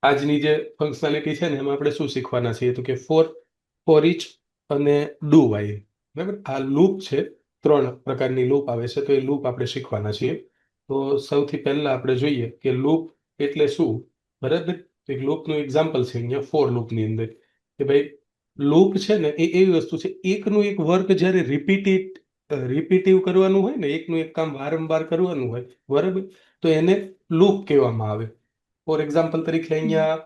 આજની જે ફંક્શનાલિટી છે ને એમાં આપણે શું શીખવાના છીએ તો કે ફોર ઇચ અને ડુ વાઇલ. બરાબર, આ લૂપ છે. 3 પ્રકારની લૂપ આવે છે, તો એ લૂપ આપણે શીખવાના છીએ. તો સૌથી પહેલા આપણે જોઈએ કે લૂપ એટલે શું. બરાબર, તો એક લૂપનું એક્ઝામ્પલ છે અહીંયા ફોર લૂપની અંદર કે ભાઈ લૂપ છે ને એ એવી વસ્તુ છે, એકનું એક વર્ક જ્યારે રિપીટિવ કરવાનું હોય ને, એકનું એક કામ વારંવાર કરવાનું હોય, બરાબર, તો એને લૂપ કહેવામાં આવે. ફોર એક્ઝામ્પલ તરીકે અહીંયા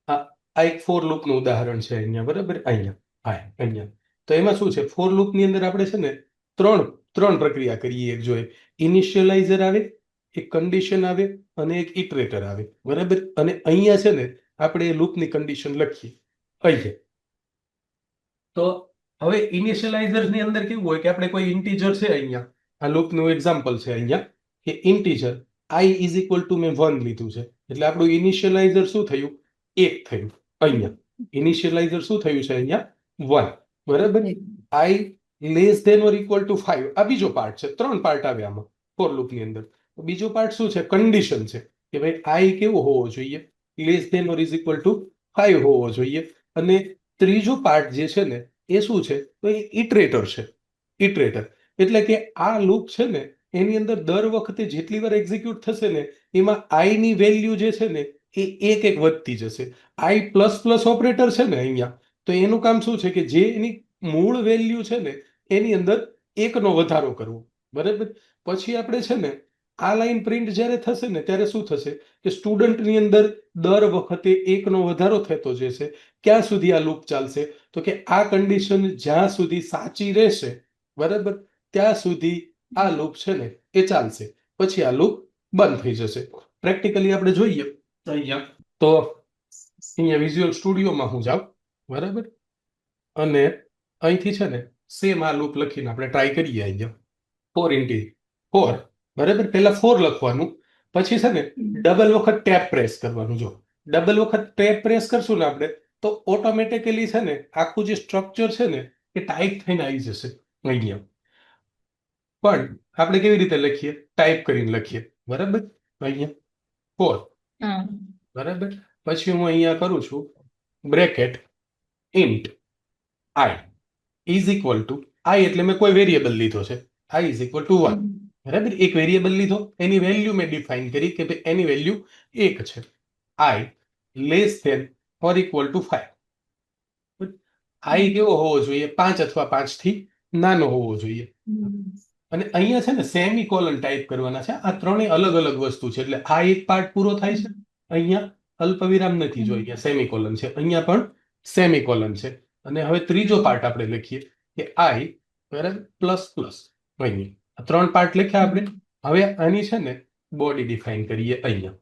આ આ એક ફોર લૂપનું ઉદાહરણ છે અહીંયા, બરાબર, અહીંયા. તો એમાં શું છે, ફોર લૂપની અંદર આપણે છે ને ત્રણ ત્રણ પ્રક્રિયા કરીએ. એક જોઈએ ઇનિશિયલાઇઝર આવે, એક કન્ડિશન આવે અને એક ઇટરેટર આવે, બરાબર. અને અહીંયા છે ને આપણે એ લૂપની કન્ડિશન લખીએ અહીંયા. તો હવે ઇનિશિયલાઇઝરની અંદર કેવું હોય કે આપણે કોઈ ઇન્ટીજર છે અહીંયા, આ લૂપનું એક્ઝામ્પલ છે અહીંયા કે integer I is equal two મેં 1 લીધું છે, એટલે આપણું ઇનિશિયલાઇઝર શું થયું, 1 થયું. અહીંયા ઇનિશિયલાઇઝર શું થયું છે અહીંયા, 1, બરાબર. I less than or equal to 5, આ બીજો પાર્ટ છે. 3 પાર્ટ આવે આમાં ફોર લૂપની અંદર. બીજો પાર્ટ શું છે, કન્ડિશન છે કે ભાઈ આઈ કેવો હોવો જોઈએ, less than or is equal to 5 હોવો જોઈએ. અને ત્રીજો પાર્ટ જે છે ને એ શું છે, તો એ ઇટરેટર છે. ઇટરેટર એટલે કે આ લૂપ છે ને એની અંદર દર વખતે જેટલી વાર એક્ઝિક્યુટ થશે ને એમાં આઈ ની વેલ્યુ જે છે ને એ એક એક વધતી જશે. આઈ પ્લસ પ્લસ ઓપરેટર છે ને અહીંયા, તો એનું કામ શું છે કે જે એની મૂળ વેલ્યુ છે ને એની અંદર એકનો વધારો કરવો, બરાબર. પછી આપણે છે ને આ લાઈન પ્રિન્ટ જ્યારે થશે ને ત્યારે શું થશે કે સ્ટુડન્ટની અંદર દર વખતે એકનો વધારો થતો જશે. ક્યાં સુધી આ લૂપ ચાલશે, તો કે આ કન્ડિશન જ્યાં સુધી સાચી રહેશે, બરાબર, ત્યાં સુધી આ લૂપ છે ને એ ચાલશે. પછી આ લૂપ બંધ થઈ જશે. પ્રેક્ટિકલી આપણે જોઈએ તો અહીંયા વિઝ્યુઅલ સ્ટુડિયોમાં હું જાઉં, બરાબર, અને અહીંથી છે ને સેમ આ લૂપ લખીને આપણે ટ્રાય કરીએ. અહીંયા ફોર, બરાબર. પહેલા ફોર લખવાનું, પછી છે ને ડબલ વખત ટેપ પ્રેસ કરવાનું. જો ડબલ વખત ટેપ પ્રેસ કરશું ને આપણે તો ઓટોમેટિકલી છે ને આખું જે સ્ટ્રક્ચર છે ને એ ટાઈપ થઈને આવી જશે અહીંયા. પણ આપણે કેવી રીતે લખીએ, ટાઈપ કરીને લખીએ, બરાબર. અહીંયા ફોર, બરાબર. પછી હું અહીંયા કરું છું bracket int I is equal to, I એટલે મેં કોઈ વેરિયેબલ લીધો છે, આઈ ઇઝ ઇક્વલ ટુ 1, બરાબર. એક વેરિયેબલ લીધો, એની વેલ્યુ મેં ડિફાઇન કરી કે ભાઈ એની વેલ્યુ 1 છે. I less than or equal to 5. I કેવો હોવો જોઈએ, 5 અથવા 5 થી નાનો હોવો જોઈએ. અને અહીંયા છે ને સેમી કોલન ટાઈપ કરવાના છે. આ ત્રણેય અલગ અલગ વસ્તુ છે. એટલે આ એક પાર્ટ પૂરો થાય છે, અહીંયા અલ્પવિરામ નથી, જો અહીંયા સેમી કોલન છે, અહીંયા પણ સેમી કોલન છે. અને હવે ત્રીજો પાર્ટ આપણે લખીએ કે આઈ, બરાબર, પ્લસ પ્લસ. અહીંયા 3 પાર્ટ લખ્યા આપણે. હવે આની છે ને બોડી ડિફાઇન કરીએ અહીંયા.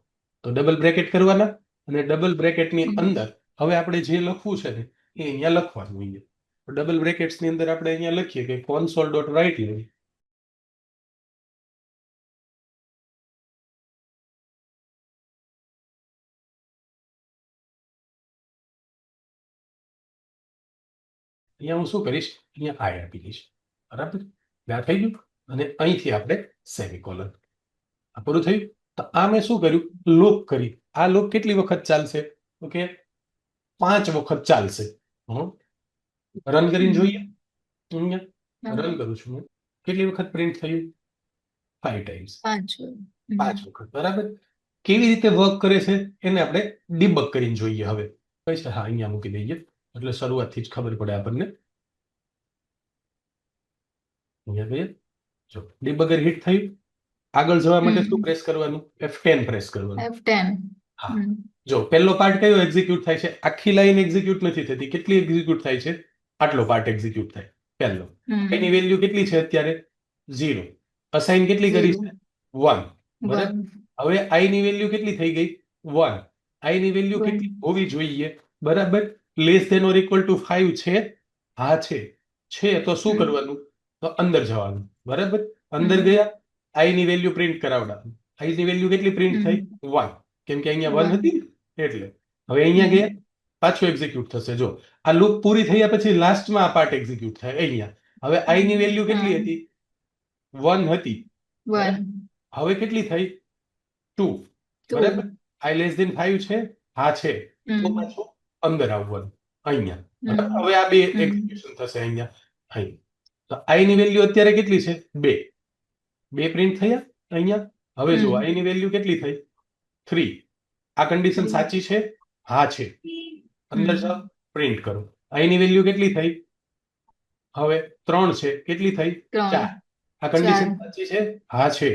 તો ડબલ બ્રેકેટ કરવાના અને ડબલ બ્રેકેટની અંદર હવે આપણે જે લખવું છે ને એ અહીંયા લખવાનું. અહીંયા ડબલ બ્રેકેટ્સની અંદર આપણે અહીંયા લખીએ કે console ડોટ રાઇટ લેવું. અહીંયા હું શું કરીશ, અહીંયા આઈ આપી દઈશ, બરાબર. આ થઈ ગયું. અને અહીંથી આપણે સેમિકોલન. આ પૂરું થયું. તો આ મેં શું કર્યું, લૂપ કરી. આ લૂપ કેટલી વખત ચાલશે, તો કે 5 વખત ચાલશે. રન કરીને જોઈએ. અહીંયા રન કરું છું હું. કેટલી વખત પ્રિન્ટ થયું, 5 ટાઈમ્સ, 5 વખત, બરાબર. કેવી રીતે વર્ક કરે છે એને આપણે ડિબગ કરીને જોઈએ. હવે કઈ છે, હા અહીંયા મૂકી દઈએ એટલે શરૂઆતથી જ ખબર પડે આપણને. અહીંયા ગઈએ, જો ડિબગર હિટ થયું. આગળ જવા માટે શું પ્રેસ કરવાનું, F10 પ્રેસ કરવાનું. હા, જો પહેલો પાર્ટ કયો એક્ઝિક્યુટ થાય છે, આખી લાઈન એક્ઝિક્યુટ નથી થતી. કેટલી એક્ઝિક્યુટ થાય છે, આટલો પાર્ટ એક્ઝિક્યુટ થાય પહેલો. એની વેલ્યુ કેટલી છે અત્યારે, 0. અસાઇન કેટલી કરી છે, 1, બરાબર. હવે આઈ ની વેલ્યુ કેટલી થઈ ગઈ, 1. આઈ ની વેલ્યુ કેટલી હોવી જોઈએ, બરાબર, less than or equal to 5 છે. હા છે તો શું કરવાનું, તો અંદર જવાનું, બરાબર. અંદર ગયા, આઈ ની વેલ્યુ પ્રિન્ટ કરાવડાવી. આઈ ની વેલ્યુ કેટલી પ્રિન્ટ થઈ, 1, કેમ કે અહીંયા 1 હતી એટલે. હવે અહીંયા ગયા, પાછું એક્ઝિક્યુટ થશે. જો આ લૂપ પૂરી થયા પછી લાસ્ટમાં આ પાર્ટ એક્ઝિક્યુટ થાય અહીંયા. હવે આઈ ની વેલ્યુ કેટલી હતી, 1 હતી, હવે કેટલી થઈ, 2, બરાબર. i લેસ ધેન 5 છે, હા છે, તો પાછું અંદર આવવાનું અહીંયા. બરાબર? હવે આ બે એક્ઝિક્યુશન થશે અહીંયા અહીં. તો i ની વેલ્યુ અત્યારે કેટલી છે? 2. 2 પ્રિન્ટ થયા અહીંયા. હવે જો i ની વેલ્યુ કેટલી થઈ? 3. આ કન્ડિશન સાચી છે? હા છે. અંદર જાઓ, પ્રિન્ટ કરો. i ની વેલ્યુ કેટલી થઈ? હવે 3 છે, કેટલી થઈ? 4. આ કન્ડિશન સાચી છે? હા છે.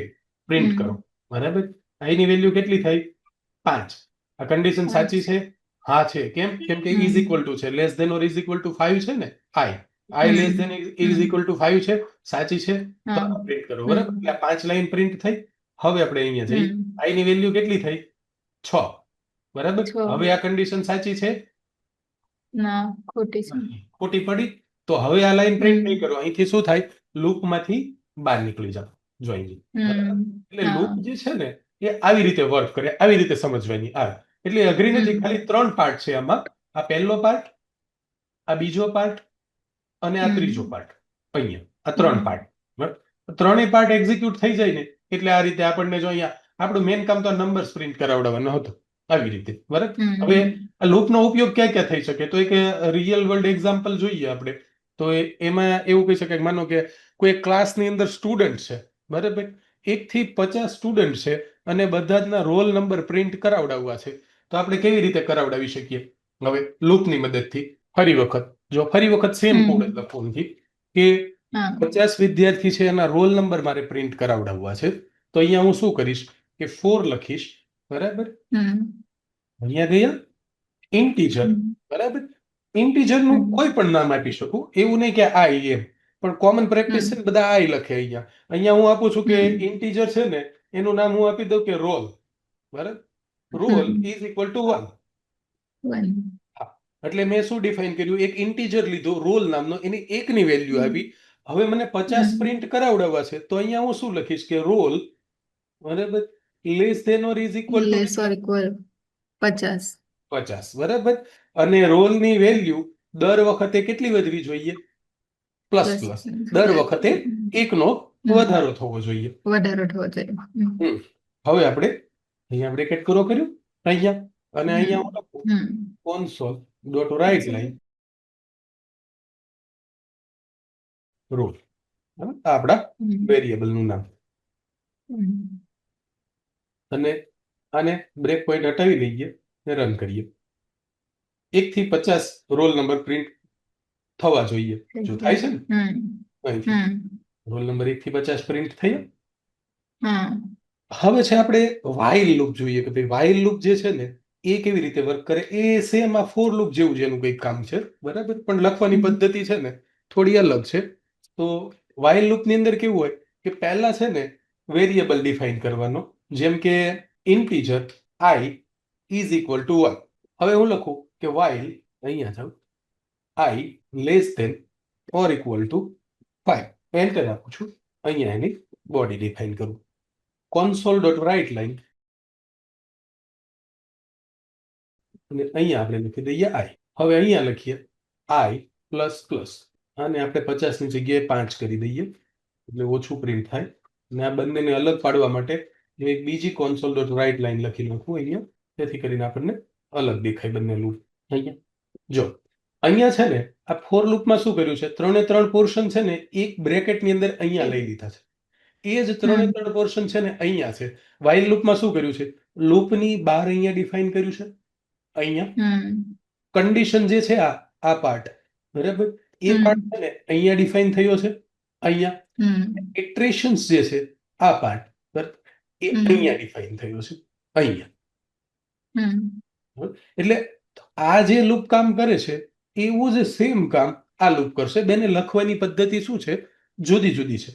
પ્રિન્ટ કરો. બરાબર? i ની વેલ્યુ કેટલી થઈ? 5. આ કન્ડિશન સાચી છે? હા છે. કેમ? કેમ કે ઇઝ ઇક્વલ ટુ છે, less than or is equal to 5 છે ને, i less than is equal to 5 છે, સાચી છે, તો પ્રિન્ટ કરો. બરાબર? એટલે 5 લાઈન પ્રિન્ટ થઈ. હવે આપણે અહીંયા જઈએ, i ની વેલ્યુ કેટલી થઈ? 6. બરાબર? હવે આ કન્ડિશન સાચી છે? ના, ખોટી છે. ખોટી પડી. તો હવે આ લાઈન પ્રિન્ટ નહીં કરો. અહીંથી શું થાય? લૂપમાંથી બહાર નીકળી જાઓ. જોઈ એટલે લૂપ જે છે ને એ આવી રીતે વર્ક કરે, આવી રીતે સમજવાની આવે. એટલે અઘરી નથી. ખાલી 3 પાર્ટ છે આમાં. આ પહેલો પાર્ટ, આ બીજો પાર્ટ અને આ ત્રીજો પાર્ટ. અહીંયા આ 3 પાર્ટ. બરાબર? ત્રણેય પાર્ટ એક્ઝિક્યુટ થઈ જાય ને એટલે આ રીતે આપણને જો અહીંયા આપણું મેઇન કામ તો નંબર્સ પ્રિન્ટ કરાવડાવવાનો હતો. આવી રીતે. બરાબર? હવે આ લૂપનો ઉપયોગ ક્યાં ક્યાં થઈ શકે? તો એક રિયલ વર્લ્ડ એક્ઝામ્પલ જોઈએ આપણે. તો એમાં એવું કહી શકાય, માનો કે કોઈ ક્લાસની અંદર સ્ટુડન્ટ છે. બરાબર? 1 થી 50 સ્ટુડન્ટ છે અને બધા જના રોલ નંબર પ્રિન્ટ કરાવડાવવા છે. તો આપણે કેવી રીતે કરાવડાવી શકીએ? હવે લૂપની મદદથી ફરી વખત સેમ કોડ લખવાનું છે કે 50 વિદ્યાર્થી છે, એના રોલ નંબર મારે પ્રિન્ટ કરાવડાવવા છે. તો અહીંયા હું શું કરીશ કે 4 લખીશ. બરાબર? અહીંયા ગયા ઇન્ટીજર. બરાબર? ઇન્ટીજર નું કોઈ પણ નામ આપી શકું, એવું નહીં કે i એમ, પણ કોમન પ્રેક્ટિસ છે ને બધા i લખે. અહીંયા હું આપું છું કે ઇન્ટીજર છે ને એનું નામ હું આપી દઉં કે રોલ. બરાબર? Roll is equal to 1. એટલે મેં શું ડિફાઇન કર્યું? એક ઇન્ટીજર લીધો રોલ નામનો, એની 1 ની વેલ્યુ આપી. હવે મને 50 પ્રિન્ટ કરાવડાવવા છે, તો અહીંયા હું શું લખીશ કે રોલ, બરાબર, less than or is equal to 50. બરાબર? અને રોલ ની વેલ્યુ દર વખતે કેટલી વધવી જોઈએ? પ્લસ. દર વખતે 1 નો વધારો થવો જોઈએ. હવે આપણે અહીંયા બ્રેકેટ પૂરો કર્યું અહીંયા, અને અહીંયા હું લખું console dot write line roll. આપણા વેરિયેબલ નું નામ. અને આને બ્રેક પોઈન્ટ હટાવી લઈએ ને રન કરીએ. 1 થી 50 રોલ નંબર પ્રિન્ટ થવા જોઈએ. જો થાય છે ને, રોલ નંબર 1 થી 50 પ્રિન્ટ થયા. હવે છે આપણે વાઇલ લૂપ જોઈએ કે ભાઈ વાઇલ લૂપ જે છે ને એ કેવી રીતે વર્ક કરે. એ સેમ આ ફોર લૂપ જેવું જેનું કંઈક કામ છે. બરાબર? પણ લખવાની પદ્ધતિ છે ને થોડી અલગ છે. તો વાઇલ લૂપની અંદર કેવું હોય કે પહેલા છે ને વેરિયેબલ ડિફાઇન કરવાનો, જેમ કે integer i is equal to 1. હવે હું લખું કે વાઇલ, અહીંયા જાઉં, i less than or equal to 5. Enter આપું છું. અહીંયા એની બોડી ડિફાઇન કરું. console ડોટ રાઇટ લાઈન અને અહીંયા આપણે લખી દઈએ i. હવે અહીંયા લખીએ i પ્લસ પ્લસ, આને આપણે 50 ની જગ્યાએ 5 કરી દઈએ એટલે ઓછું પ્રિન્ટ થાય. અને આ બંનેને અલગ પાડવા માટે એક બીજી console ડોટ રાઇટ લાઈન લખી નાખું અહીંયા, જેથી કરીને આપણને અલગ દેખાય બંને લૂપ. અહીંયા જો અહીંયા છે ને આ ફોર લૂપમાં શું કર્યું છે? 3 પોર્શન છે ને એક બ્રેકેટની અંદર અહીંયા લઈ લીધા છે. એ જ 3 પોર્શન છે ને અહીંયા છે. વાઇલ લૂપમાં શું કર્યું છે? લૂપની બહાર અહીંયા ડિફાઇન કર્યું છે. અહીંયા કન્ડિશન જે છે આ પાર્ટ, બરાબર, એ પાર્ટ છે ને અહીંયા ડિફાઇન થયો છે. અહીંયા ઇટરેશન્સ જે છે આ પાર્ટ, બરાબર, એ અહીંયા ડિફાઇન થયો છે. અહીંયા એટલે આ જે લૂપ કામ કરે છે એવું જ સેમ કામ આ લૂપ કરશે. બેને લખવાની પદ્ધતિ શું છે? જુદી જુદી છે.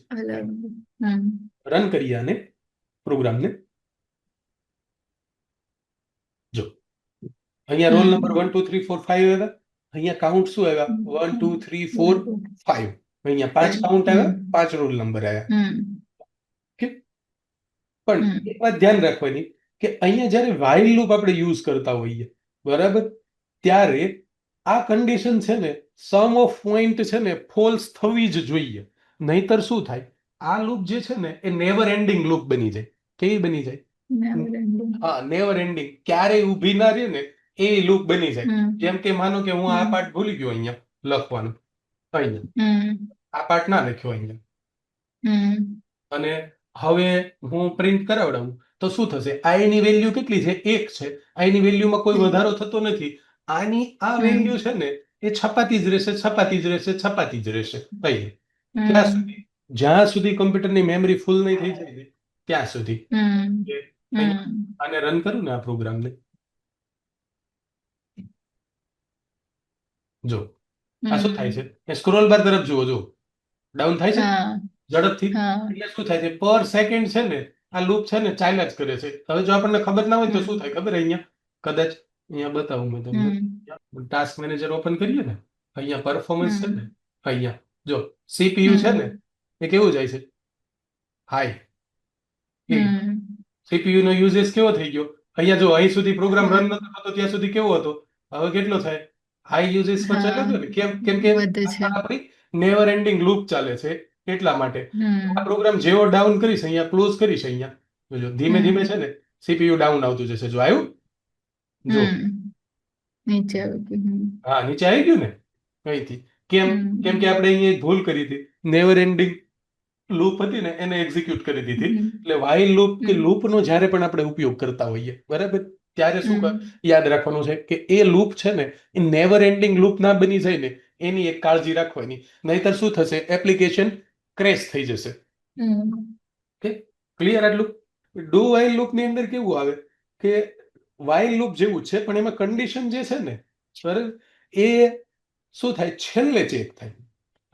રન કરીએ આને, પ્રોગ્રામને. જો અહીંયા રોલ નંબર 1 2 3 4 5 આવ્યા. અહીંયા કાઉન્ટ શું આવ્યા? 1 2 3 4 5. અહીંયા 5 કાઉન્ટ આવ્યા, 5 રોલ નંબર આવ્યા. પણ એક વાત ધ્યાન રાખવાની કે અહીંયા જ્યારે વાઇલ લૂપ આપણે યુઝ કરતા હોઈએ, બરાબર, ત્યારે આ કન્ડિશન છે ને સમ ઓફ પોઈન્ટ છે ને ફોલ્સ થવી જ જોઈએ. નહીતર શું થાય? આ લૂપ જે છે ને એ નેવર એન્ડિંગ લૂપ બની જાય. કેવી બની જાય? હા, નેવર એન્ડિંગ, ક્યારેય ઊભી ના રહે ને એ લૂપ બની જાય. હમ જેમ કે માનો કે હું આ હમ પાર્ટ ભૂલી ગયો અહીંયા લખવાનું, અહીંયા હમ આ પાર્ટ ના લખ્યો અહીંયા, હમ અને હવે હું પ્રિન્ટ કરાવડાવું તો શું થશે? આઈ ની વેલ્યુ કેટલી છે? 1 છે. આઈ ની વેલ્યુમાં કોઈ વધારો થતો નથી. આની આ વેલ્યુ છે ને એ છપાતી જ રહેશે, છપાતી જ રહેશે, છપાતી જ રહેશે. કઈ ક્યાં સુધી? જ્યાં સુધી કમ્પ્યુટરની મેમરી ફૂલ નહીં થઈ જાય ને ત્યાં સુધી. કે અહીંયા આને રન કરું ને આ પ્રોગ્રામને, જો આ શું થાય છે? એ સ્ક્રોલ બાર તરફ જુઓ, જો ડાઉન થાય છે ઝડપથી. એટલે શું થાય છે? પર સેકન્ડ છે ને આ લૂપ છે ને ચાલ્યા જ કરે છે. હવે જો આપણને ખબર ના હોય તો શું થાય ખબર? અહીંયા કદાચ અહીંયા બતાવું મેં તમને, ટાસ્ક મેનેજર ઓપન કરીએ ને, અહીંયા પરફોર્મન્સ છે ને, અહીંયા જો સીપીયુ છે ને એ કેવું જાય છે? હાઈ. સીપીયુ નો યુઝેસ કેવો થઈ ગયો? અહીંયા જો અહીં સુધી પ્રોગ્રામ રન નતો થતો ત્યાં સુધી કેવો હતો? હવે કેટલો થાય? હાઈ યુઝેસ પર ચાલે છે ને. કેમ કે આપણી નેવર એન્ડિંગ લૂપ ચાલે છે એટલા માટે. આ પ્રોગ્રામ જેવો ડાઉન કરીશ, અહીંયા ક્લોઝ કરીશ, અહીંયા જો ધીમે ધીમે છે ને સીપીયુ ડાઉન આવતું જશે. જો આવ્યું? જો નીચે આવી ગયું. હા, નીચે આવી ગયું ને અહીંથી. કેમ કે આપણે અહીંયા એક ભૂલ કરી હતી. નેવર એન્ડિંગ લૂપ હતી ને એને એક્ઝિક્યુટ કરી દીધી. એટલે વાઇલ લૂપ કે લૂપનો જ્યારે પણ આપણે ઉપયોગ કરતા હોઈએ, બરાબર, ત્યારે શું યાદ રાખવાનું છે કે એ લૂપ છે ને એ નેવર એન્ડિંગ લૂપ ના બની જાય ને એની એક કાળજી રાખવાની. નહીતર શું થશે? એપ્લિકેશન ક્રેશ થઈ જશે. ઓકે, ક્લિયર આટલું? ડુ વાઇલ લૂપ ની અંદર કેવું આવે કે વાઇલ લૂપ જેવું છે પણ એમાં કન્ડિશન જે છે ને, બરાબર, એ શું થાય? છેલ્લે ચેક થાય.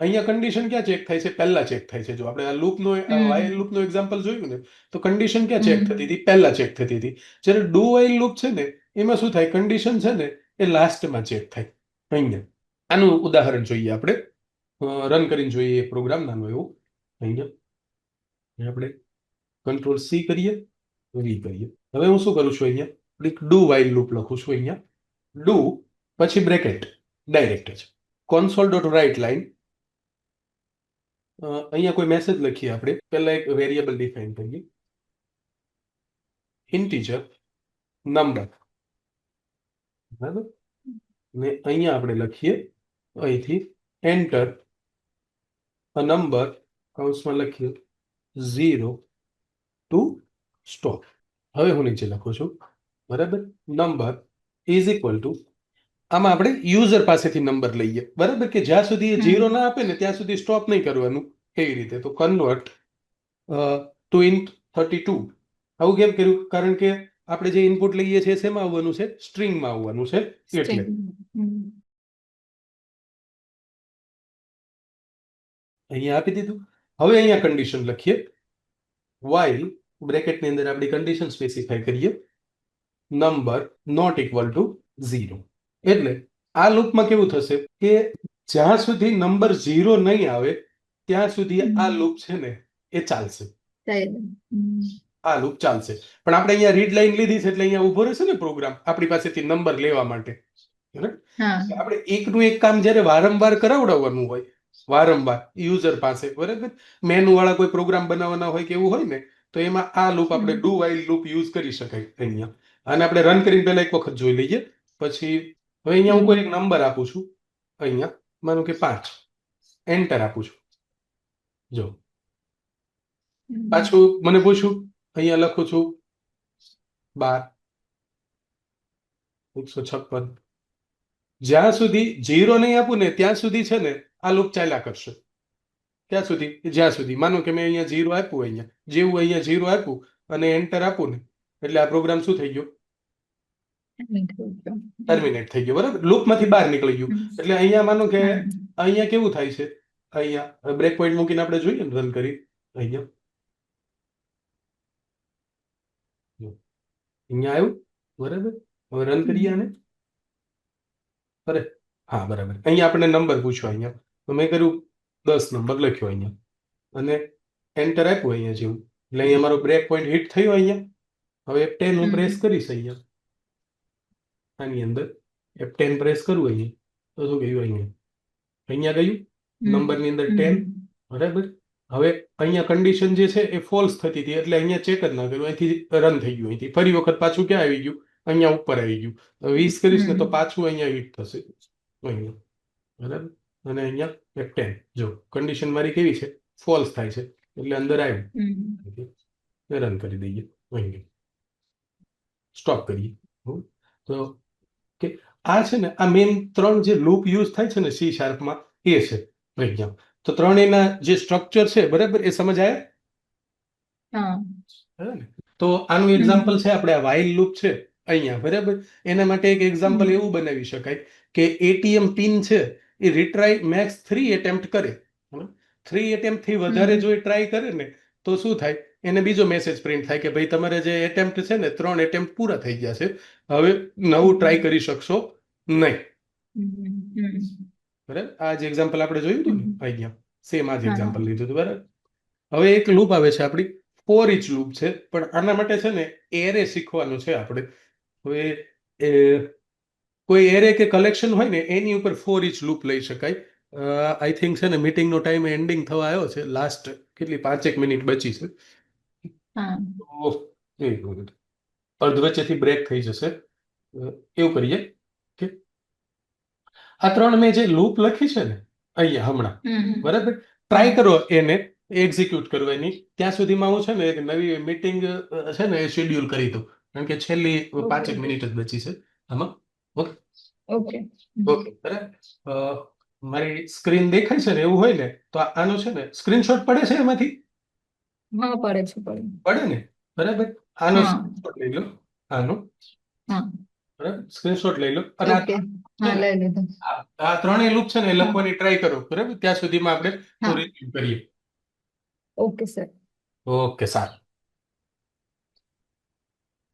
અહીંયા કન્ડિશન ક્યાં ચેક થાય છે? પહેલા ચેક થાય છે. જો આપણે આ લૂપનો વાઇલ લૂપનો એક્ઝામ્પલ જોયું ને તો કન્ડિશન ક્યાં ચેક થતી હતી? પહેલા ચેક થતી હતી. જ્યારે ડુ વાઇલ લૂપ છે ને એમાં શું થાય? કન્ડિશન છે ને એ લાસ્ટમાં ચેક થાય. અહીંયા આનું ઉદાહરણ જોઈએ આપણે, રન કરીને જોઈએ પ્રોગ્રામ નાનો એવો. અહીંયા આપણે કંટ્રોલ સી કરીએ, વી કરીએ. હવે હું શું કરું છું? અહીંયા ડુ વાઇલ લૂપ લખું છું. અહીંયા ડુ પછી બ્રેકેટ ડાયરેક્ટ જ console ડોટ રાઇટ લાઈન. અહીંયા કોઈ મેસેજ લખીએ આપણે. પહેલા એક વેરિયેબલ ડિફાઇન કરીએ, ઇન્ટીજર નંબર, બરાબર, ને અહીંયા આપણે લખીએ અહીંથી એન્ટર અ નંબર, કૌંસમાં લખીએ 0 ટુ સ્ટોપ. હવે હું નીચે લખું છું, બરાબર, નંબર ઇઝ ઇક્વલ ટુ, આમાં આપણે યુઝર પાસેથી નંબર લઈએ, બરાબર, કે જ્યાં સુધી એ 0 ના આપે ને ત્યાં સુધી સ્ટોપ નહીં કરવાનું. એવી રીતે તો કન્વર્ટ ટુ ઇન્ટ 32. આવું કેમ કર્યું? કારણ કે આપણે જે ઇનપુટ લઈએ છીએ શેમાં આવવાનું છે? સ્ટ્રિંગમાં આવવાનું છે. એટલે અહીંયા આપી દીધું. હવે અહીંયા કન્ડિશન લખીએ, વાઇલ બ્રેકેટની અંદર આપણી કન્ડિશન સ્પેસિફાઈ કરીએ, નંબર નોટ ઇક્વલ ટુ 0. એટલે આ લૂપમાં કેવું થશે કે જ્યાં સુધી નંબર 0 નહીં આવે ત્યાં સુધી આ લૂપ છે ને એ ચાલશે. આ લૂપ ચાલશે. પણ આપણે અહીંયા રીડ લાઈન લીધી છે એટલે અહીંયા ઉભો રહેશે ને પ્રોગ્રામ આપણી પાસેથી નંબર લેવા માટે. આપણે એકનું એક કામ જ્યારે વારંવાર કરાવડાવવાનું હોય, વારંવાર યુઝર પાસે, બરાબર, મેનુ વાળા કોઈ પ્રોગ્રામ બનાવવાના હોય કે એવું હોય ને તો એમાં આ લૂપ આપણે ડુ વાઇલ લૂપ યુઝ કરી શકાય અહીંયા. અને આપણે રન કરીને પહેલા એક વખત જોઈ લઈએ. પછી હવે અહીંયા હું કોઈ એક નંબર આપું છું, અહીંયા માનો કે 5, એન્ટર આપું છું. જો પાછું મને પૂછું, અહીંયા લખું છું 12, 156. જ્યાં સુધી 0 નહીં આપું ને ત્યાં સુધી છે ને આ લૂપ ચાલ્યા કરશે. ત્યાં સુધી જ્યાં સુધી માનો કે મેં અહીંયા 0 આપ્યું, અહીંયા જેવું અહીંયા 0 આપ્યું અને એન્ટર આપું ને એટલે આ પ્રોગ્રામ શું થઈ ગયો? ટર્મિનેટ થઈ ગયો, બરાબર, લૂપમાંથી બહાર નીકળી ગયું. એટલે અહીંયા માનો કે અહીંયા કેવું થાય છે? અહીંયા બ્રેક પોઈન્ટ મૂકીને આપણે જોઈએ ને, રન કરી, અહીંયા આવ્યું, બરાબર. હવે રન કરીએ આને. અરે હા, બરાબર. અહીંયા આપણે નંબર પૂછ્યો, અહીંયા તો મેં કર્યું 10 નંબર લખ્યો અહીંયા અને એન્ટર આપ્યું અહીંયા જેવું. એટલે અહીંયા મારો બ્રેક પોઈન્ટ હિટ થયો અહીંયા. હવે F10 હું પ્રેસ કરીશ અહીંયા, આની અંદર F10 પ્રેસ કરું અહીંયા તો શું ગયું? અહીંયા ગયું નંબરની અંદર 10, બરાબર. હવે અહીંયા કન્ડિશન જે છે એ ફોલ્સ થતી હતી એટલે અહીંયા ચેક જ ના કર્યું, અહીંથી રન થઈ ગયું, અહીંથી ફરી વખત પાછું ક્યાં આવી ગયું, અહીંયા ઉપર આવી ગયું. હવે 20 કરીશ ને તો પાછું અહીંયા હિટ થશે અહીંયા, બરાબર. અને અહીંયા એક 10, જો કન્ડિશન મારી કેવી છે, ફોલ્સ થાય છે એટલે અંદર આવ્યું, રન કરી દઈએ, અહીંયા સ્ટોપ કરીએ. તો કે આ છે ને, આ મેઇન 3 જે લૂપ યુઝ થાય છે ને સી શાર્પમાં એ છે અહીંયા. તો ત્રણેયના જે સ્ટ્રક્ચર છે, બરાબર, એ સમજ આવ્યા? હા. બરાબર ને? તો આનું એક્ઝામ્પલ છે આપણે આ વાઇલ લૂપ છે અહીંયા, બરાબર. એના માટે એક એક્ઝામ્પલ એવું બનાવી શકાય કે એટીએમ પિન છે એ રિટ્રાય મેક્સ 3 એટેમ્પ્ટ કરે. 3 એટેમ્પ્ટ થી વધારે જો એ ટ્રાય કરે ને તો શું થાય, એને બીજો મેસેજ પ્રિન્ટ થાય કે ભાઈ તમારે જે એટેમ્પ્ટ છે ને 3 એટેમ્પ્ટ પૂરા થઈ ગયા છે, હવે નવું ટ્રાય કરી શકશો નહીં. બરાબર, આ જ એક્ઝામ્પલ આપણે જોયું હતું ને અહીંયા, સેમ આ જ એક્ઝામ્પલ લીધું હતું, બરાબર. હવે એક લૂપ આવે છે આપણી ફોર ઇચ લૂપ છે, પણ આના માટે છે ને એરે શીખવાનું છે આપણે. હવે કોઈ એરે કે કલેક્શન હોય ને એની ઉપર ફોર ઇચ લૂપ લઈ શકાય. આઈ થિંક છે ને મીટિંગનો ટાઈમ એન્ડિંગ થવા આવ્યો છે, લાસ્ટ કેટલી 5-1 મિનિટ બચી છે, તો એક મિનિટ અર્ધ વચ્ચેથી બ્રેક થઈ જશે. એવું કરીએ કે આ 3 મેં જે લૂપ લખી છે ને અહીંયા હમણાં, બરાબર, ટ્રાય કરો એને એક્ઝિક્યુટ કરવાની. ત્યાં સુધીમાં હું છે ને એક નવી મીટિંગ છે ને એ શેડ્યુલ કરી દઉં, કારણ કે છેલ્લી 5-1 મિનિટ જ બચી છે આમાં. Okay okay. ઓકે, બરાબર. મારી સ્ક્રીન દેખાય છે ને એવું હોય ને તો આનો છે ને સ્ક્રીનશોટ પડે છે એમાંથી? હા, પડે છે, પડે ને, બરાબર. આનો સ્ક્રીનશોટ લઈ લો, આનો, બરાબર, સ્ક્રીનશોટ લઈ લો અને ઓકે. હા, લઈ લીધું. આ ત્રણેય લૂપ છે ને લખવાની ટ્રાય કરો, બરાબર. ત્યાં સુધીમાં આપણે રિવ્યુ કરીએ. Okay sir. ઓકે, સારું.